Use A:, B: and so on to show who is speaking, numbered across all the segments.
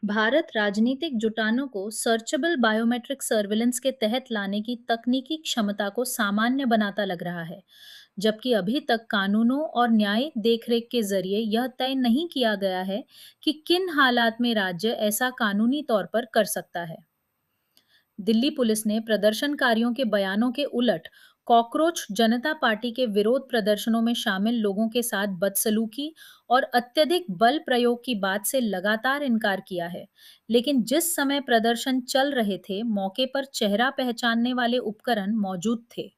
A: भारत राजनीतिक जुटानों को searchable biometric surveillance के तहत लाने की तकनीकी क्षमता को सामान्य बनाता लग रहा है, जबकि अभी तक कानूनों और न्यायिक देखरेख के जरिए यह तय नहीं किया गया है कि किन हालात में राज्य ऐसा कानूनी तौर पर कर सकता है। दिल्ली पुलिस ने प्रदर्शनकारियों के बयानों के उलट कॉकरोच जनता पार्टी के विरोध प्रदर्शनों में शामिल लोगों के साथ बदसलूकी और अत्यधिक बल प्रयोग की बात से लगातार इनकार किया है। लेकिन जिस समय प्रदर्शन चल रहे थे, मौके पर चेहरा पहचानने वाले उपकरण मौजूद थे।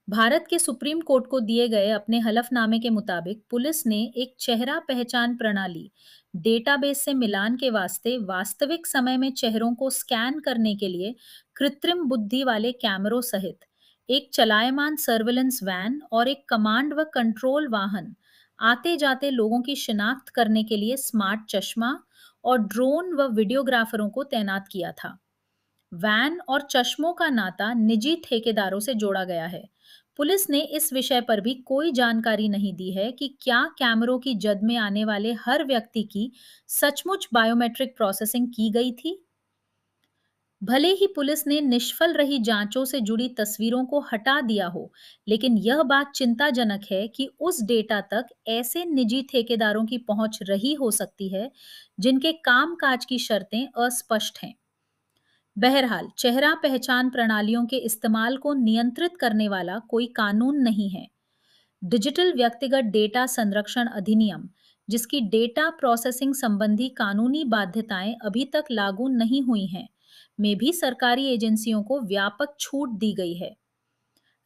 A: भारत के सुप्रीम कोर्ट को दिए गए अपने हलफनामे के मुताबिक पुलिस ने एक चेहरा पहचान प्रणाली डेटाबेस से मिलान के वास्ते वास्तविक समय में चेहरों को स्कैन करने के लिए कृत्रिम बुद्धि वाले कैमरों सहित एक चलायमान सर्विलेंस वैन और एक कमांड व कंट्रोल वाहन, आते जाते लोगों की शिनाख्त करने के लिए स्मार्ट चश्मा और ड्रोन व वीडियोग्राफरों को तैनात किया था। वैन और चश्मों का नाता निजी ठेकेदारों से जोड़ा गया है। पुलिस ने इस विषय पर भी कोई जानकारी नहीं दी है कि क्या कैमरों की जद में आने वाले हर व्यक्ति की सचमुच बायोमेट्रिक प्रोसेसिंग की गई थी। भले ही पुलिस ने निष्फल रही जांचों से जुड़ी तस्वीरों को हटा दिया हो, लेकिन यह बात चिंताजनक है कि उस डेटा तक ऐसे निजी ठेकेदारों की पहुंच रही हो सकती है जिनके कामकाज की शर्तें अस्पष्ट हैं। बहरहाल, चेहरा पहचान प्रणालियों के इस्तेमाल को नियंत्रित करने वाला कोई कानून नहीं है। डिजिटल व्यक्तिगत डेटा संरक्षण अधिनियम, जिसकी डेटा प्रोसेसिंग संबंधी कानूनी बाध्यताएं अभी तक लागू नहीं हुई हैं, में भी सरकारी एजेंसियों को व्यापक छूट दी गई है।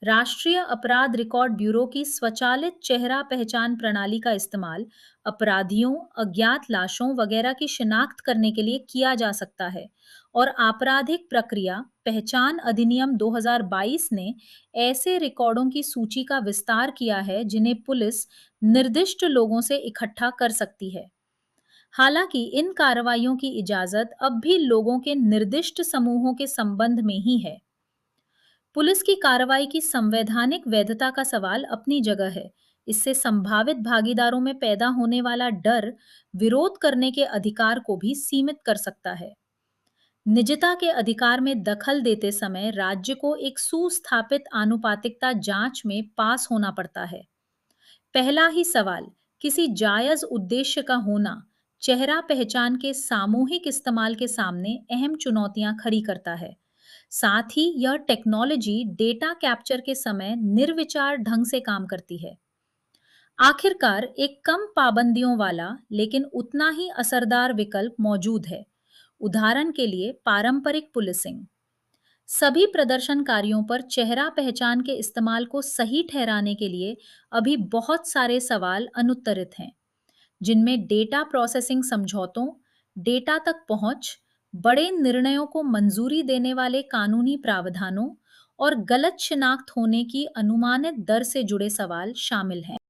A: राष्ट्रीय अपराध रिकॉर्ड ब्यूरो की स्वचालित चेहरा पहचान प्रणाली का इस्तेमाल अपराधियों, अज्ञात लाशों वगैरह की शिनाख्त करने के लिए किया जा सकता है, और आपराधिक प्रक्रिया पहचान अधिनियम 2022 ने ऐसे रिकॉर्डों की सूची का विस्तार किया है जिन्हें पुलिस निर्दिष्ट लोगों से इकट्ठा कर सकती है। हालांकि इन कार्रवाइयों की इजाजत अब भी लोगों के निर्दिष्ट समूहों के संबंध में ही है। पुलिस की कार्रवाई की संवैधानिक वैधता का सवाल अपनी जगह है। इससे संभावित भागीदारों में पैदा होने वाला डर विरोध करने के अधिकार को भी सीमित कर सकता है। निजता के अधिकार में दखल देते समय राज्य को एक सुस्थापित आनुपातिकता जांच में पास होना पड़ता है। पहला ही सवाल किसी जायज उद्देश्य का होना चेहरा पहचान के सामूहिक इस्तेमाल के सामने अहम चुनौतियां खड़ी करता है। साथ ही यह टेक्नोलॉजी डेटा कैप्चर के समय निर्विचार ढंग से काम करती है। आखिरकार एक कम पाबंदियों वाला लेकिन उतना ही असरदार विकल्प मौजूद है। उदाहरण के लिए पारंपरिक पुलिसिंग। सभी प्रदर्शनकारियों पर चेहरा पहचान के इस्तेमाल को सही ठहराने के लिए अभी बहुत सारे सवाल अनुत्तरित हैं, जिनमें डेटा प्रोसेसिंग समझौतों, डेटा तक पहुंच, बड़े निर्णयों को मंजूरी देने वाले कानूनी प्रावधानों और गलत शिनाख्त होने की अनुमानित दर से जुड़े सवाल शामिल हैं।